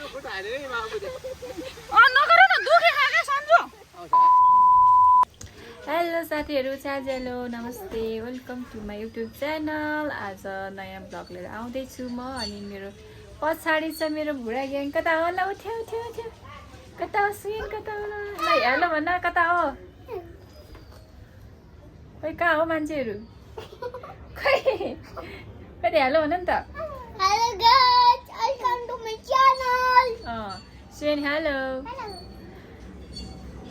नगर न दुखे खाके सन्जो। हेलो साथीहरू, हेलो नमस्ते, welcome to my YouTube channel. आज नयाँ ब्लग लिएर आउँदैछु म। अनि मेरो पछाडि छ मेरो बुढा ग्याङ। कता होला? उठ्यो उठ्यो उठ्यो। कता हो सुन? कता होला? ल हेलो भन्न। कता हो? खोइ कहाँ हो मान्छेहरू? खोइ कति हेलो भन नि त। Hello guys, welcome to my channel. Say hello.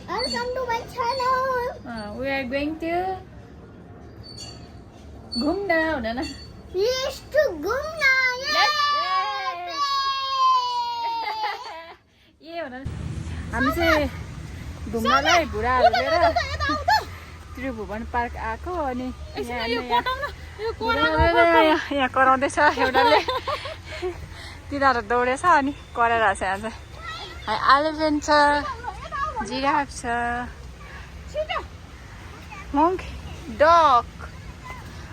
Welcome to my channel. We are going to घुम्न हुँदैन। Yes to घुम्न। ए भन। हामी चाहिँ घुम्नलाई बुढाहरू लिएर त्रिभुवन पार्क आएको। अनि यहाँ कराउँदैछ एउटाले। तिनीहरू दौडेछ अनि कराइरहेछ। यहाँ चाहिँ एलिफेन्ट छ, जिराफ छ, मङ्की, डक।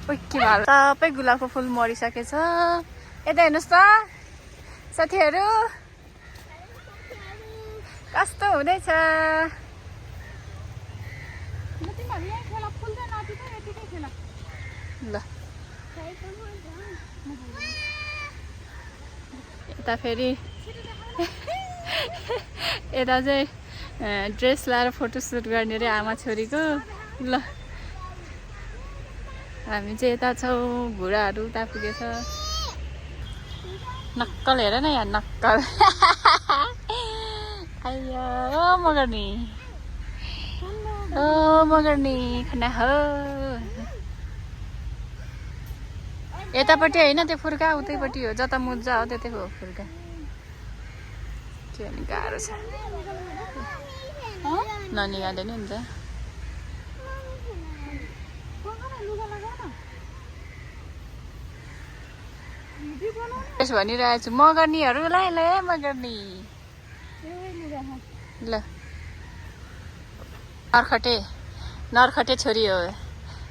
के भयो? सबै गुलाबको फुल मरिसकेछ। यता हेर्नुहोस् त साथीहरू, कस्तो हुँदैछ। ल यता फेरि यता चाहिँ ड्रेस लाएर फोटोसुट गर्ने रे आमा छोरीको। ल हामी चाहिँ यता छौँ, बुढाहरू उता पुगेछ। नक्कल हेर न यहाँ, नक्कल। आइयो मगर्नी, ओ मगर्नी खाना हो। यतापट्टि होइन त्यो फुर्का, उतैपट्टि हो। जता मुजा हो त्यतै हो फुर्का। के भने गाह्रो छ, ननिकाले नि हुन्छ। यसो भनिरहेको छु मगर्नीहरूलाई। ल मगर्नी, ल नरखटे छोरी हो।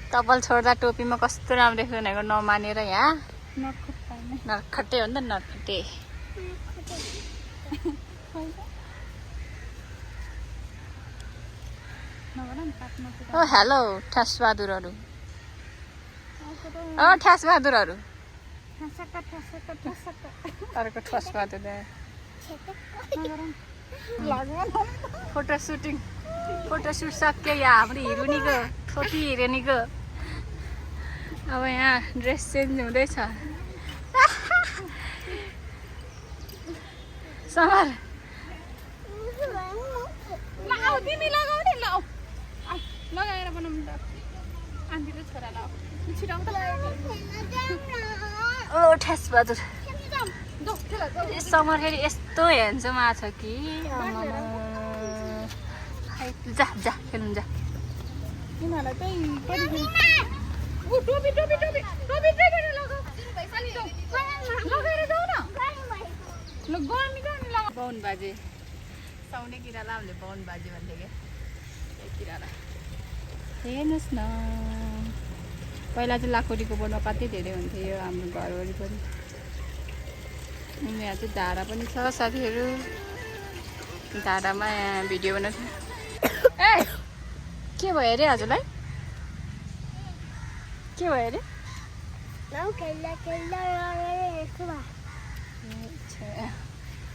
कपाल छोड्दा टोपीमा कस्तो राम्रो देख्छ भनेको नमानेर यहाँ नरखटे हो नि त, नरखटे। ओ हेलो ठ्यास बहादुरहरू, ठ्यास बहादुरहरू। अर्को ठ्यास बहादुर फोटोसुट सक्यो। यहाँ हाम्रो हिरोनीको, छोटी हिरोनीको अब यहाँ ड्रेस चेन्ज हुँदैछ। समर तिमी लगाऊ नि, लगाएर बनाउनु त। आन्टीको छोरा ल छिराउ त। ओ ठ्यास बहादुर। समर फेरि यस्तो हेन्सम आछ कि जा जा खेल्नु जा। तिमीहरूलाई चाहिँ बाहुन बाजे साउने किराला हामीले बाहुन बाजे भन्थ्यो क्या। किराला हेर्नुहोस् न, पहिला चाहिँ लाखोरीको बोटमा कति धेरै हुन्थ्यो यो हाम्रो घर वरिपरि। यहाँ चाहिँ धारा पनि छ साथीहरू। धारामा यहाँ भिडियो बनाउँछ। ए के भयो अरे हजुरलाई? के भयो अरे?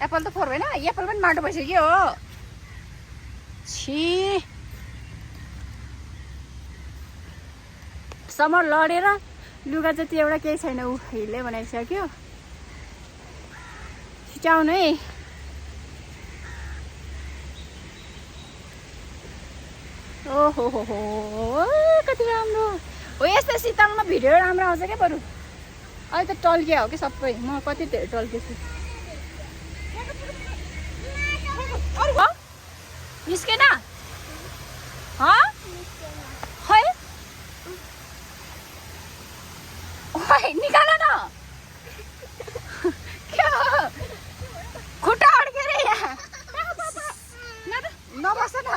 एप्पल त फोहोर भएन? एप्पल पनि माटो भइसक्यो हो। छि समर लडेर लुगा जति एउटा केही छैन, ऊ हिले बनाइसक्यो। छिटाउनु है। ओहो हो कति राम्रो हो। यस्तो शीतलमा भिडियो राम्रो आउँछ क्या बरु। अहिले त टल्किया हो कि सबै। म कति धेरै टल्केछु। निस्केन खै निकाल न। के हो? खुट्टा अड्क्यो रे यहाँ। नबस न।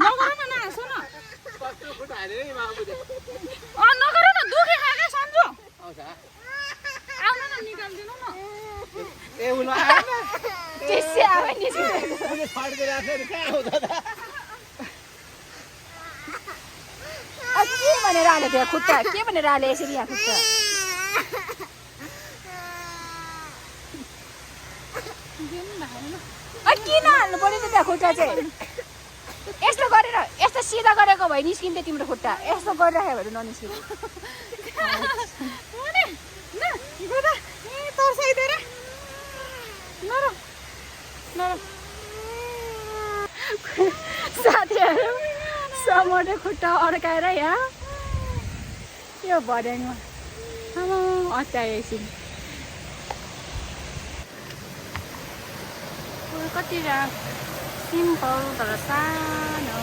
नगर न, हाँसो न। नगर न, दुखे खाके सन्जो। आउन न, निकालिदिनु न। ए उलो आएन त्यसै आयो नि उसले फड्के राख्छ नि कहाँ आउँछ त के भनेर हाल्यो त्यहाँ खुट्टा के भनेर हाल्यो यसरी यहाँ खुट्टा किन हाल्नु पर्यो त त्यहाँ खुट्टा चाहिँ यस्तो गरेर यस्तो सिधा गरेको भए निस्किन्थ्यो तिम्रो खुट्टा यस्तो गरिराख्यो भने ननिस्किन्छ साथीहरू समोटे खुट्टा अड्काएर यहाँ यो भर्याङमा अत्यायो एकछिन कति सिम्पल तर सानो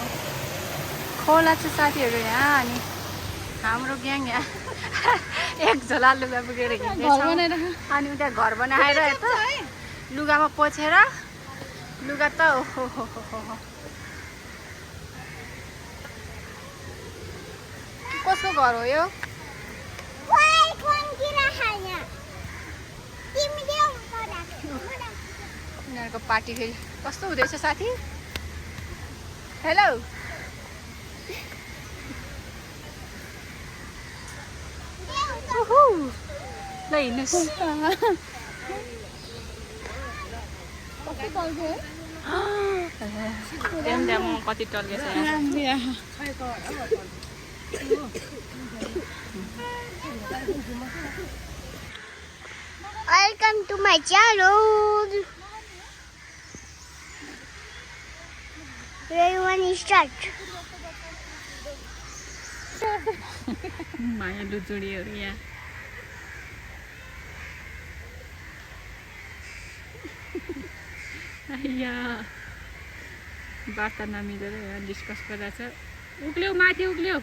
खोला छ साथीहरू यहाँ अनि हाम्रो ग्याङ यहाँ एक झोला लुगा पुगेर हिँड्दैछ अनि उता घर बनाएर यता लुगामा पोछेर लुगा त ओहो कसको घर हो यो उनीहरूको पार्टी फेरि कस्तो हुँदैछ साथी हेलो ल हिँड्नुहोस् कति टल्केछ Welcome to my channel. Where you want to start? मायालु जोडीहरू यहाँ वार्ता नमिलेर यहाँ डिस्कस गरिरहेछ उक्ल्यौ माथि उक्ल्यौ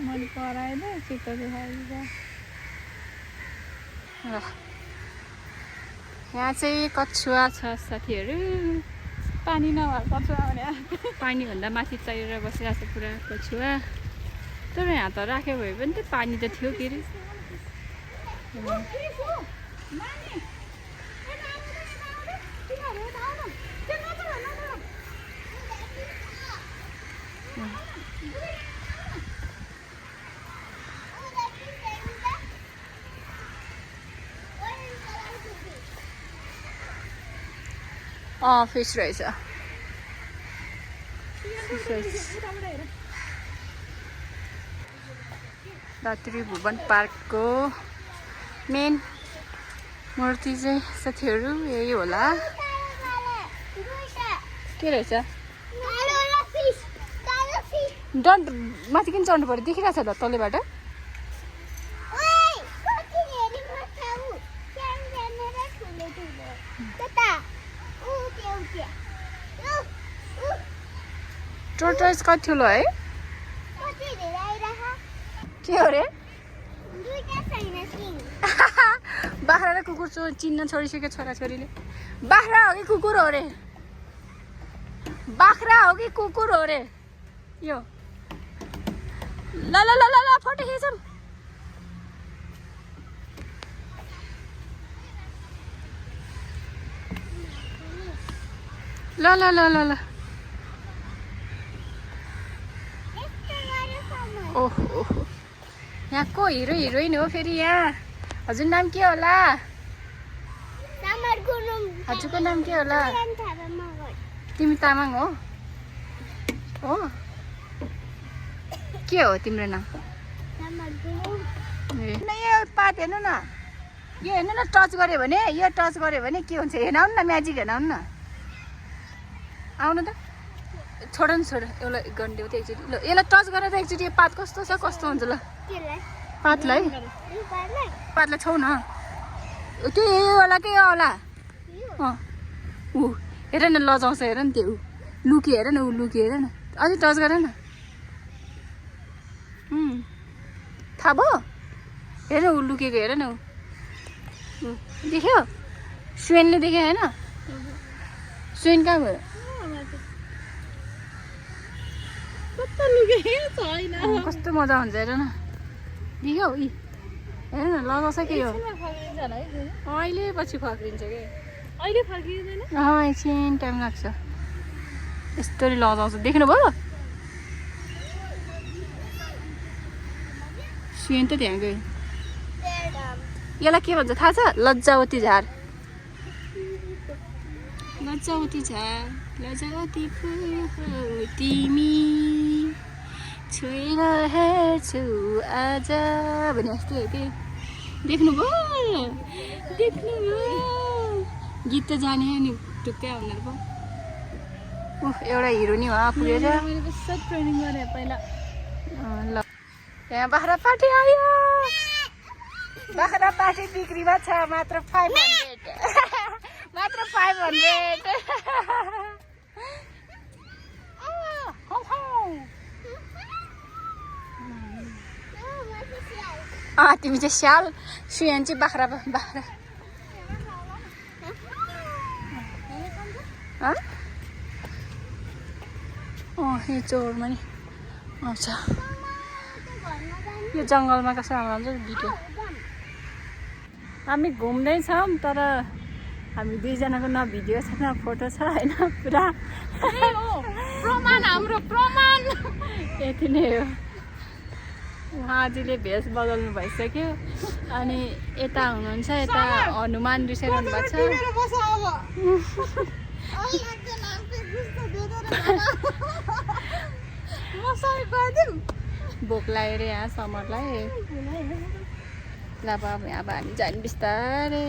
मैले कराएन चित्त दुखाइन्छ यहाँ चाहिँ कछुवा छ साथीहरू पानी नभए कछुवा भने पानीभन्दा माथि चाहिएर बसिरहेको छ पुरा कछुवा तर यहाँ त राख्यो भए पनि त पानी त थियो के अरे फिस रहेछ त्रिभुवन पार्कको मेन मूर्ति चाहिँ साथीहरू यही होला के रहेछ डन्ट माथि किन चढ्नु पर्यो देखिरहेछ ल तलबाट टोटल्स कति ठुलो है के हो रे बाख्रा र कुकुर चिन्न छोडिसक्यो छोराछोरीले बाख्रा हो कि कुकुर हो रे बाख्रा हो कि कुकुर हो रे यो ल ल ल ल ल फोटो खिचौँ ल ल ल ल ल ओहो यहाँ को हिरो हिरोइन हो फेरि यहाँ हजुर नाम के होला हजुरको नाम के होला तिमी तामाङ हो हो के हो तिम्रो नाम यो पात हेर्नु न यो हेर्नु न टच गऱ्यो भने यो टच गऱ्यो भने के हुन्छ हेर्नु न म्याजिक हेर्नु न आउनु त छोड न छोड एउटा गन्डेउ त एकचोटि ल यसलाई टच गरेर त एकचोटि पात कस्तो छ कस्तो हुन्छ ल पातलाई पातलाई छौ न त्यो होला के होला ऊ हेर न लजाउँछ हेर नि त्यो लुकी हेर न ऊ लुकी हेर न अझै टच गर न थाहा भयो हेर न ऊ लुकेको हेर न ऊ देख्यो सुवेनले देख्यो होइन सुवेन कहाँ भयो कस्तो मजा हुन्छ हेर न देख्यौ हेर्न लगाउँछ कि यो फर्किन्छ होला है फेरि। अहिले पछि फक्रिन्छ कि अहिले फर्किँदैन? एकछिन टाइम लाग्छ यस्तरी लजाउँछ देख्नुभयो सुन त त्यहाँ गयो यसलाई के भन्छ थाहा छ लज्जावती झार लज्जावती झार लज्जावती फुल हो तिमी छोएर हेर्छु आज भने जस्तो हो कि देख्नुभयो गीत त जाने नि टुक्कै हुँदैन पो ओह एउटा हिरो नि हो पुगेछ मैले कस्तो ट्रेनिङ गरेँ पहिला। ल यहाँ बाख्रा पार्टी आयो बाख्रा पार्टी बिक्रीमा छ मात्र 500 मात्र 500 तिमी चाहिँ स्याल सुयान चाहिँ बाख्रा बाख्रा यो चौरमा नि आउँछ यो जङ्गलमा कसो आउँछ भिडियो हामी घुम्दैछौँ तर हामी दुईजनाको न भिडियो छ न फोटो छ होइन पुरा प्रमाण हाम्रो प्रमाण। यति नै हो उहाँजीले भेष बदल्नु भइसक्यो अनि यता हुनुहुन्छ यता हनुमान रिसाइरहनु भएको छ भोक लाग्यो अरे यहाँ समरलाई ल अब हामी जाने बिस्तारै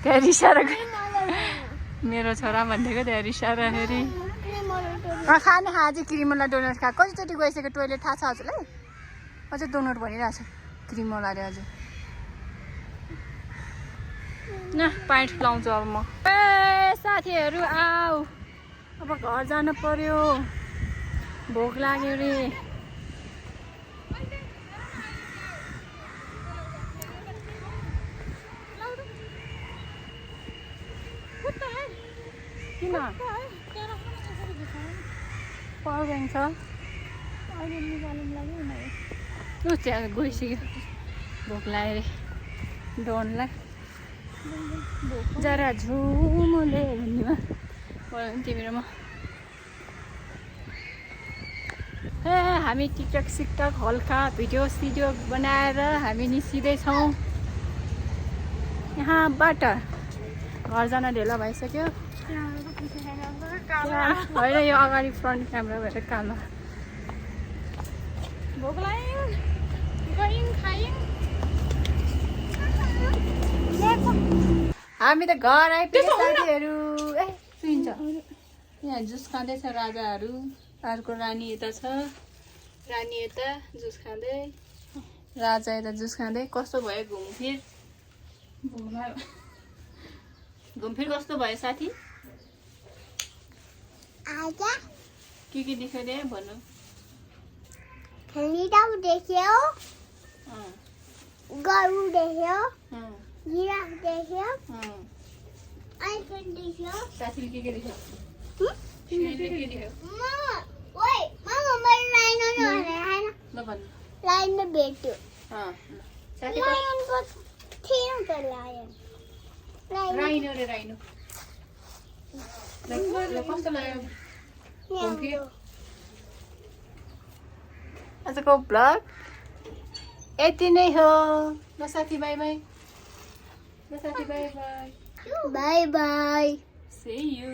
त्यहाँ रिसाएर मेरो छोरा भनिदिएको त्यहाँ रिसाएर फेरि खाने आज क्रिमला डोनट खा कतिचोटि गइसक्यो टोइलेट थाहा छ हजुरलाई अझै डोनट भनिरहेको छ क्रिमला अरे अझै न प्यान्ट लाउँछु अब म ए साथीहरू आऊ अब घर जानु पर्यो भोक लाग्यो रे किन पावर ब्याङ्क छ ऊ त्यहाँ गइसक्यो भोक लाग्यो रे डोनलाई जरा झुमले भन्नेमा बोल्यो तिमीहरूमा ए हामी टिकटक सिकटक हल्का भिडियो सिडियो बनाएर हामी निस्किँदैछौँ यहाँबाट घर जान ढिलो भइसक्यो होइन यो अगाडि फ्रन्ट क्यामेरा भएर कालो भोक लाग्यो गयौँ खायौँ। हामी त घर आइपुग्यो साथीहरू ए सुन्छ यहाँ जुस खाँदैछ राजाहरू अर्को रानी यता छ रानी यता जुस खाँदै राजा यता जुस खाँदै कस्तो भयो घुमफिर घुमफिर कस्तो भयो साथी के देख्यो रे भन्नु देख्यो गरु देख्यो जिराफ देख्यो आइफोन देख्यो साथीले के देख्यो ल भन्नु लाइन में भेट्यो साथी लायन को थिएन त लायन राइनो रे राइनो कस्तो लाग्यो घुमफिर आजको भ्लग यति नै हो ल साथी बाई बाई ल साथी bye bye bye bye see you